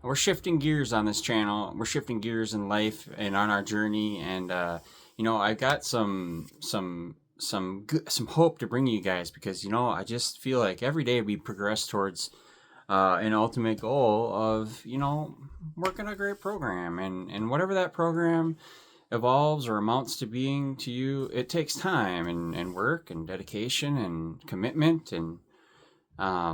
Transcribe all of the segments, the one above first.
we're shifting gears on this channel. We're shifting gears in life and on our journey. And I got some hope to bring you guys because I just feel like every day we progress towards an ultimate goal of working a great program, and whatever that program evolves or amounts to being to you, it takes time and work and dedication and commitment and a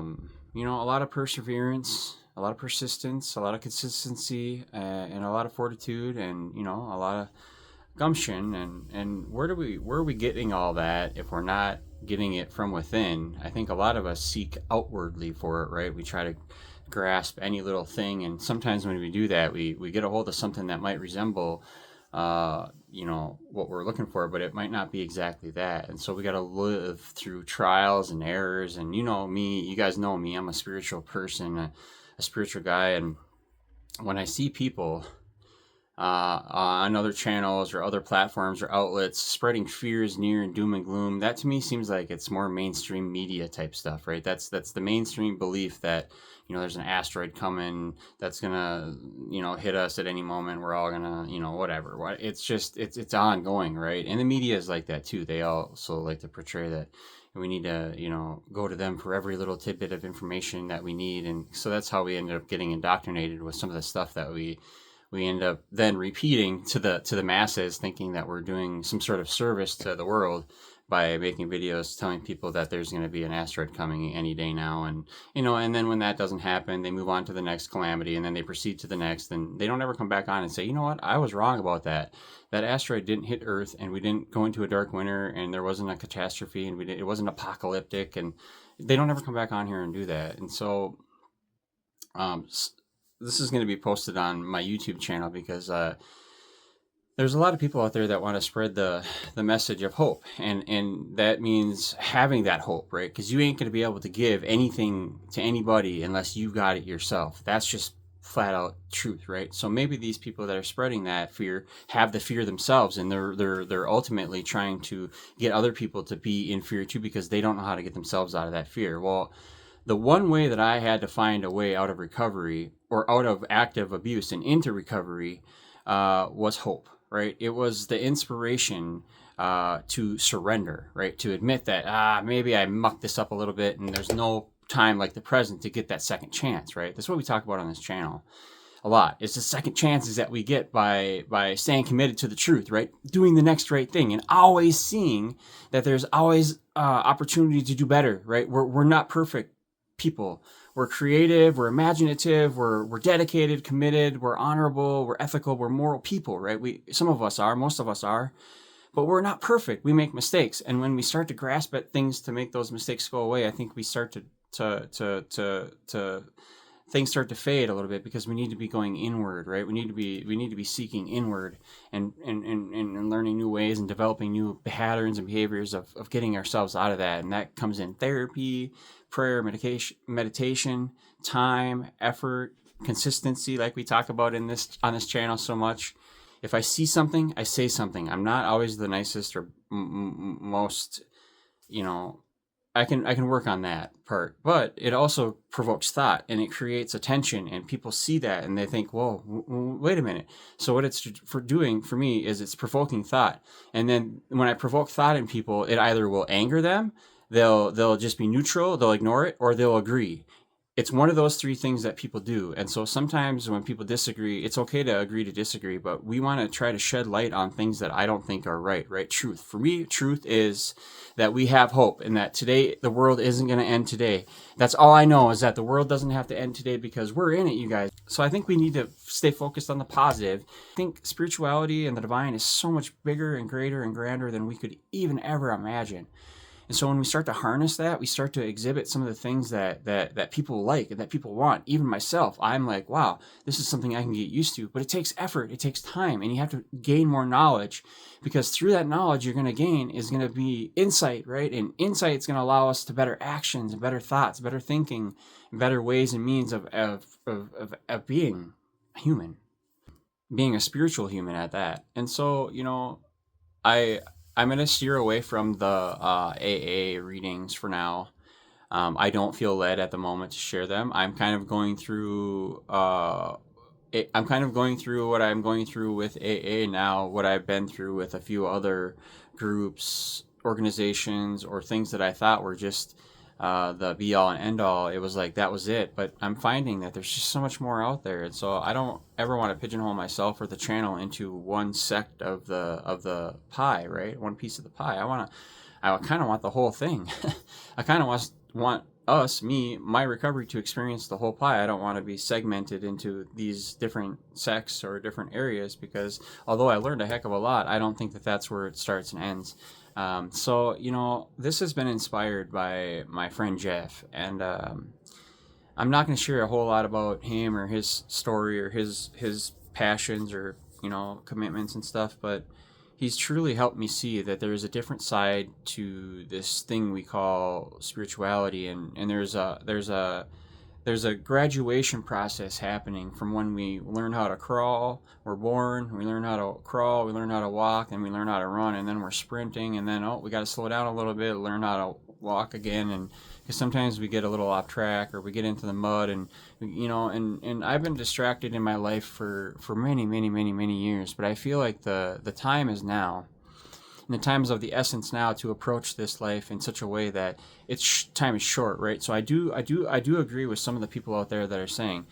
lot of perseverance, a lot of persistence, a lot of consistency, and a lot of fortitude, and a lot of gumption. And where are we getting all that if we're not getting it from within? I think a lot of us seek outwardly for it, right? We try to grasp any little thing, and sometimes when we do that, we get a hold of something that might resemble what we're looking for, but it might not be exactly that. And so we got to live through trials and errors. And me, you guys know me, I'm a spiritual person, a spiritual guy. And when I see people on other channels or other platforms or outlets spreading fears, near and doom and gloom, that to me seems like it's more mainstream media type stuff, right? That's the mainstream belief that there's an asteroid coming that's gonna hit us at any moment. We're all gonna whatever. It's just it's ongoing, right? And the media is like that too. They also like to portray that we need to go to them for every little tidbit of information that we need. And so that's how we ended up getting indoctrinated with some of the stuff that we end up then repeating to the masses, thinking that we're doing some sort of service to the world by making videos telling people that there's going to be an asteroid coming any day now. And and then when that doesn't happen, they move on to the next calamity, and then they proceed to the next, and they don't ever come back on and say, you know what, I was wrong about that. That asteroid didn't hit Earth, and we didn't go into a dark winter, and there wasn't a catastrophe, and it wasn't apocalyptic. And they don't ever come back on here and do that. And so this is going to be posted on my YouTube channel because there's a lot of people out there that want to spread the message of hope, and that means having that hope, right? Because you ain't going to be able to give anything to anybody unless you got it yourself. That's just flat out truth, right? So maybe these people that are spreading that fear have the fear themselves, and they're ultimately trying to get other people to be in fear too, because they don't know how to get themselves out of that fear. Well, the one way that I had to find a way out of recovery, or out of active abuse and into recovery, was hope, right? It was the inspiration to surrender, right? To admit that, maybe I mucked this up a little bit, and there's no time like the present to get that second chance, right? That's what we talk about on this channel a lot. It's the second chances that we get by staying committed to the truth, right? Doing the next right thing, and always seeing that there's always opportunity to do better, right? We're not perfect people. We're creative, we're imaginative, we're dedicated, committed, we're honorable, we're ethical, we're moral people, right? Some of us are, most of us are, but we're not perfect. We make mistakes, and when we start to grasp at things to make those mistakes go away, I think we start to things start to fade a little bit, because we need to be going inward, right? We need to be seeking inward, and learning new ways and developing new patterns and behaviors of getting ourselves out of that. And that comes in therapy, prayer, meditation, time, effort, consistency, like we talk about on this channel so much. If I see something, I say something. I'm not always the nicest or most, I can work on that part, but it also provokes thought, and it creates attention, and people see that and they think, whoa, wait a minute. So what it's doing for me is it's provoking thought. And then when I provoke thought in people, it either will anger them, they'll just be neutral, they'll ignore it, or they'll agree. It's one of those three things that people do. And so sometimes when people disagree, it's okay to agree to disagree, but we want to try to shed light on things that I don't think are right? Truth. For me, truth is that we have hope, and that today, the world isn't going to end today. That's all I know, is that the world doesn't have to end today, because we're in it, you guys. So I think we need to stay focused on the positive. I think spirituality and the divine is so much bigger and greater and grander than we could even ever imagine. And so when we start to harness that, we start to exhibit some of the things that people like and that people want. Even myself, I'm like, wow, this is something I can get used to. But it takes effort, it takes time, and you have to gain more knowledge, because through that knowledge you're going to gain is going to be insight, right? And insight is going to allow us to better actions and better thoughts, better thinking, and better ways and means of being a human, being a spiritual human at that. And so, I'm going to steer away from the AA readings for now. I don't feel led at the moment to share them. I'm kind of going through I'm kind of going through what I'm going through with AA now, what I've been through with a few other groups, organizations, or things that I thought were just the be all and end all. It was like that was it. But I'm finding that there's just so much more out there, and so I don't ever want to pigeonhole myself or the channel into one sect of the pie, right? One piece of the pie. I kind of want the whole thing. I kind of want my recovery to experience the whole pie. I don't want to be segmented into these different sects or different areas, because although I learned a heck of a lot, I don't think that that's where it starts and ends. So, this has been inspired by my friend Jeff, and I'm not going to share a whole lot about him or his story or his passions or, commitments and stuff, but he's truly helped me see that there is a different side to this thing we call spirituality, and there's a graduation process happening from when we learn how to crawl. We're born, we learn how to crawl, we learn how to walk, and we learn how to run, and then we're sprinting, and then we got to slow down a little bit, learn how to walk again, and because sometimes we get a little off track or we get into the mud, and and I've been distracted in my life for many years, but I feel like the time is now, and the time is of the essence now to approach this life in such a way that time is short, right? So I do agree with some of the people out there that are saying,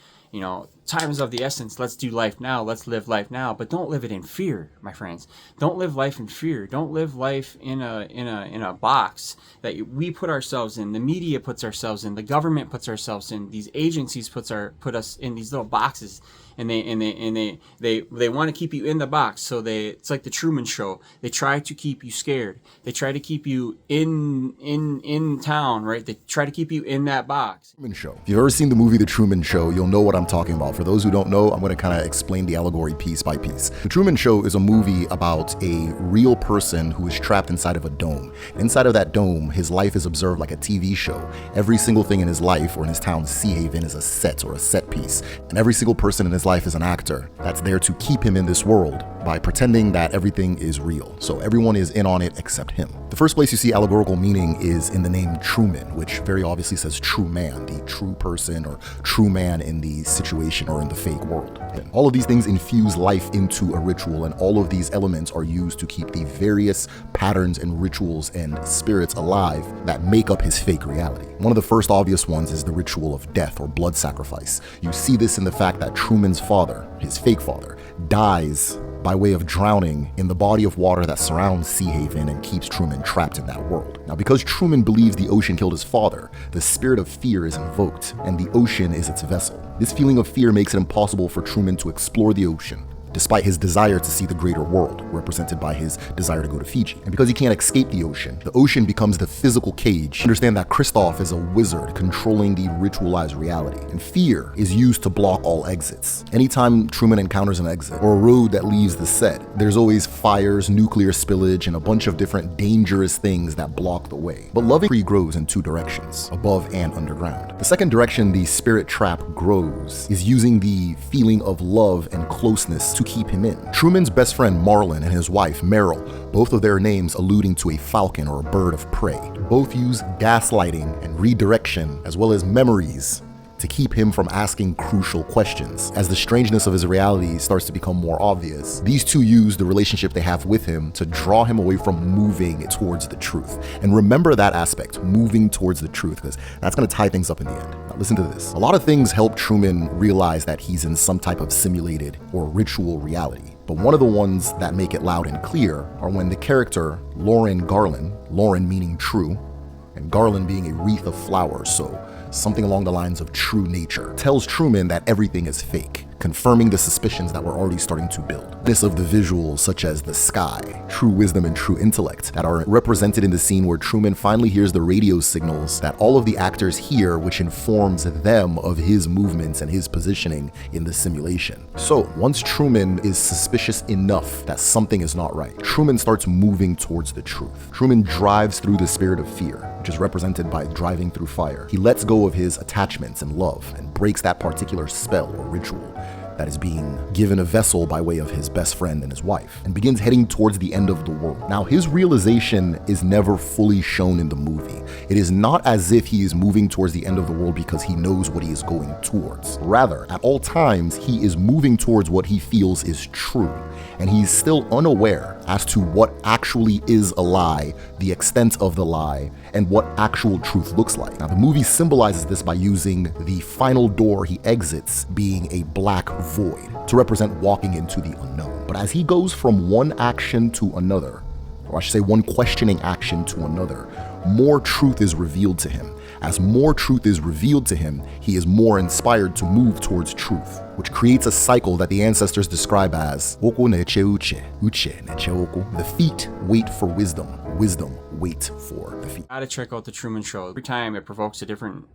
time is of the essence. Let's do life now. Let's live life now. But don't live it in fear, my friends. Don't live life in fear. Don't live life in a box that we put ourselves in. The media puts ourselves in. The government puts ourselves in. These agencies put us in these little boxes, and they want to keep you in the box. So it's like the Truman Show. They try to keep you scared. They try to keep you in town, right? They try to keep you in that box. Truman Show. If you've ever seen the movie The Truman Show, you'll know what I'm talking about. For those who don't know, I'm going to kind of explain the allegory piece by piece. The Truman Show is a movie about a real person who is trapped inside of a dome. Inside of that dome, his life is observed like a TV show. Every single thing in his life or in his town, Sea Haven, is a set or a set piece. And every single person in his life is an actor that's there to keep him in this world by pretending that everything is real. So everyone is in on it except him. The first place you see allegorical meaning is in the name Truman, which very obviously says true man, the true person or true man in the situation or in the fake world. And all of these things infuse life into a ritual, and all of these elements are used to keep the various patterns and rituals and spirits alive that make up his fake reality. One of the first obvious ones is the ritual of death or blood sacrifice. You see this in the fact that Truman's father, his fake father, dies by way of drowning in the body of water that surrounds Sea Haven and keeps Truman trapped in that world. Now, because Truman believes the ocean killed his father, the spirit of fear is invoked, and the ocean is its vessel. This feeling of fear makes it impossible for Truman to explore the ocean, despite his desire to see the greater world, represented by his desire to go to Fiji. And because he can't escape the ocean becomes the physical cage. Understand that Christoph is a wizard controlling the ritualized reality, and fear is used to block all exits. Anytime Truman encounters an exit or a road that leaves the set, there's always fires, nuclear spillage, and a bunch of different dangerous things that block the way. But loving tree grows in two directions, above and underground. The second direction the spirit trap grows is using the feeling of love and closeness to keep him in. Truman's best friend Marlon and his wife Meryl, both of their names alluding to a falcon or a bird of prey, both use gaslighting and redirection as well as memories to keep him from asking crucial questions. As the strangeness of his reality starts to become more obvious, these two use the relationship they have with him to draw him away from moving towards the truth. And remember that aspect, moving towards the truth, because that's going to tie things up in the end. Now listen to this. A lot of things help Truman realize that he's in some type of simulated or ritual reality. But one of the ones that make it loud and clear are when the character Lauren Garland, Lauren meaning true, and Garland being a wreath of flowers, so something along the lines of true nature, tells Truman that everything is fake, confirming the suspicions that were already starting to build. This of the visuals such as the sky, true wisdom and true intellect that are represented in the scene where Truman finally hears the radio signals that all of the actors hear, which informs them of his movements and his positioning in the simulation. So once Truman is suspicious enough that something is not right, Truman starts moving towards the truth. Truman drives through the spirit of fear, which is represented by driving through fire. He lets go of his attachments and love and breaks that particular spell or ritual that is being given a vessel by way of his best friend and his wife, and begins heading towards the end of the world. Now, his realization is never fully shown in the movie. It is not as if he is moving towards the end of the world because he knows what he is going towards. Rather, at all times, he is moving towards what he feels is true, and he's still unaware as to what actually is a lie, the extent of the lie, and what actual truth looks like. Now, the movie symbolizes this by using the final door he exits being a black void to represent walking into the unknown. But as he goes from one action to another, or I should say one questioning action to another, more truth is revealed to him. As more truth is revealed to him, he is more inspired to move towards truth, which creates a cycle that the ancestors describe as "Oko neche uche, uche neche oko." The feet wait for wisdom, wisdom wait for the feet. Gotta check out the Truman Show. Every time it provokes a different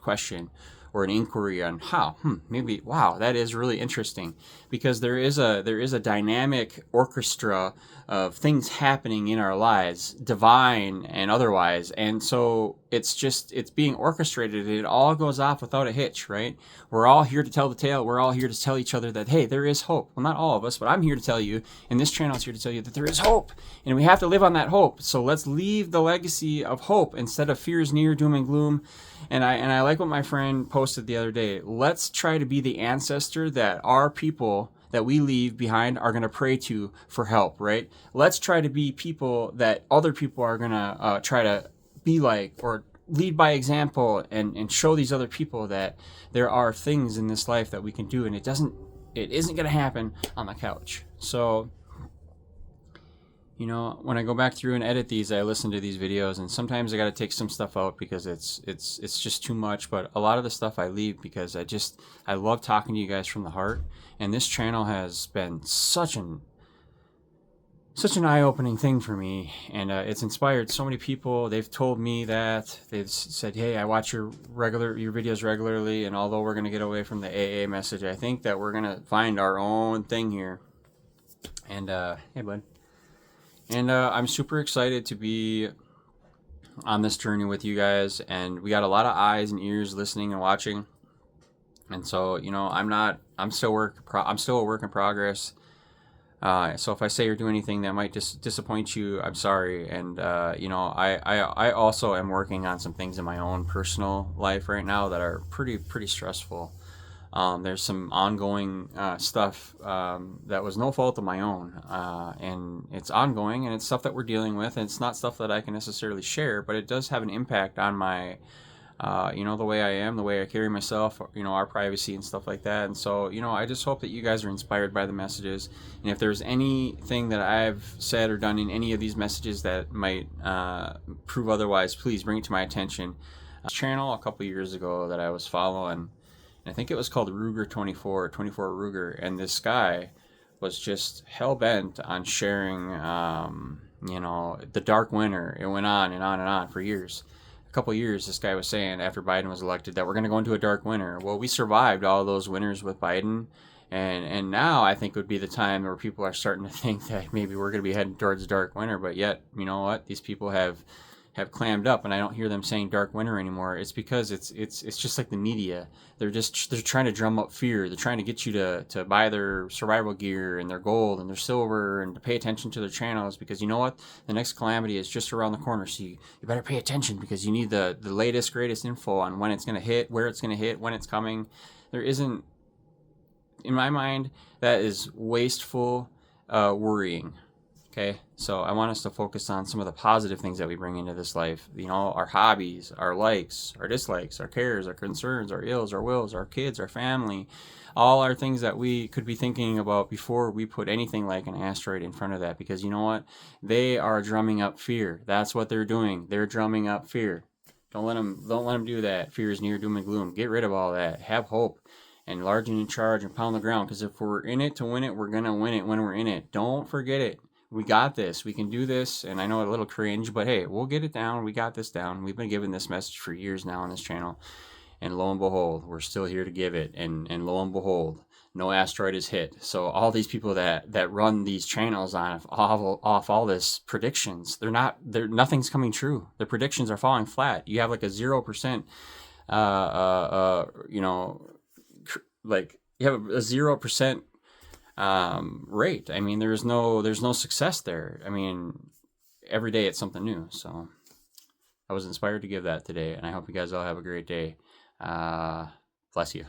question or an inquiry on how maybe wow, that is really interesting, because there is a dynamic orchestra of things happening in our lives, divine and otherwise, and so it's being orchestrated, and it all goes off without a hitch, right? We're all here to tell the tale. We're all here to tell each other that, hey, there is hope. Well, not all of us, but I'm here to tell you, and this channel is here to tell you that there is hope, and we have to live on that hope. So let's leave the legacy of hope instead of fears near, doom and gloom. And I like what my friend posted the other day. Let's try to be the ancestor that our people that we leave behind are going to pray to for help, right? Let's try to be people that other people are going to try to be like, or lead by example, and show these other people that there are things in this life that we can do, and it isn't going to happen on the couch. So, you know, when I go back through and edit these, I listen to these videos, and sometimes I got to take some stuff out because it's just too much. But a lot of the stuff I leave because I love talking to you guys from the heart. And this channel has been such an eye-opening thing for me, and it's inspired so many people. They've told me that they've said, "Hey, I watch your videos regularly, and although we're gonna get away from the AA message, I think that we're gonna find our own thing here." And hey, bud. And I'm super excited to be on this journey with you guys, and we got a lot of eyes and ears listening and watching. And so, you know, I'm still a work in progress. So if I say or do anything that might disappoint you, I'm sorry. And you know, I also am working on some things in my own personal life right now that are pretty stressful. There's some ongoing stuff that was no fault of my own, and it's ongoing, and it's stuff that we're dealing with, and it's not stuff that I can necessarily share, but it does have an impact on my, you know, the way I am, the way I carry myself, you know, our privacy and stuff like that. And so, you know, I just hope that you guys are inspired by the messages, and if there's anything that I've said or done in any of these messages that might prove otherwise, please bring it to my attention. This channel a couple years ago that I was following, I think it was called Ruger 24 Ruger, and this guy was just hell-bent on sharing, you know, the dark winter. It went on and on and on for years. A couple years, this guy was saying after Biden was elected that we're going to go into a dark winter. Well, we survived all those winters with Biden, and now I think would be the time where people are starting to think that maybe we're going to be heading towards dark winter. But yet, you know what? These people have clammed up, and I don't hear them saying dark winter anymore. It's because it's just like the media. They're trying to drum up fear. They're trying to get you to buy their survival gear and their gold and their silver, and to pay attention to their channels, because you know what? The next calamity is just around the corner. So you better pay attention, because you need the latest, greatest info on when it's going to hit, where it's going to hit, when it's coming. There isn't, in my mind, that is wasteful worrying. Okay, so I want us to focus on some of the positive things that we bring into this life. You know, our hobbies, our likes, our dislikes, our cares, our concerns, our ills, our wills, our kids, our family. All are things that we could be thinking about before we put anything like an asteroid in front of that. Because you know what? They are drumming up fear. That's what they're doing. They're drumming up fear. Don't let them do that. Fear is near, doom and gloom. Get rid of all that. Have hope. And large and in charge, and pound the ground. Because if we're in it to win it, we're going to win it when we're in it. Don't forget it. We got this. We can do this. And I know a little cringe, but hey, we'll get it down. We got this down. We've been giving this message for years now on this channel. And lo and behold, we're still here to give it. And lo and behold, no asteroid is hit. So all these people that run these channels off all this predictions, nothing's coming true. The predictions are falling flat. You have like a 0%, you know, like you have a 0% rate. I mean, there's no success there. I mean, every day it's something new. So I was inspired to give that today, and I hope you guys all have a great day. Bless you.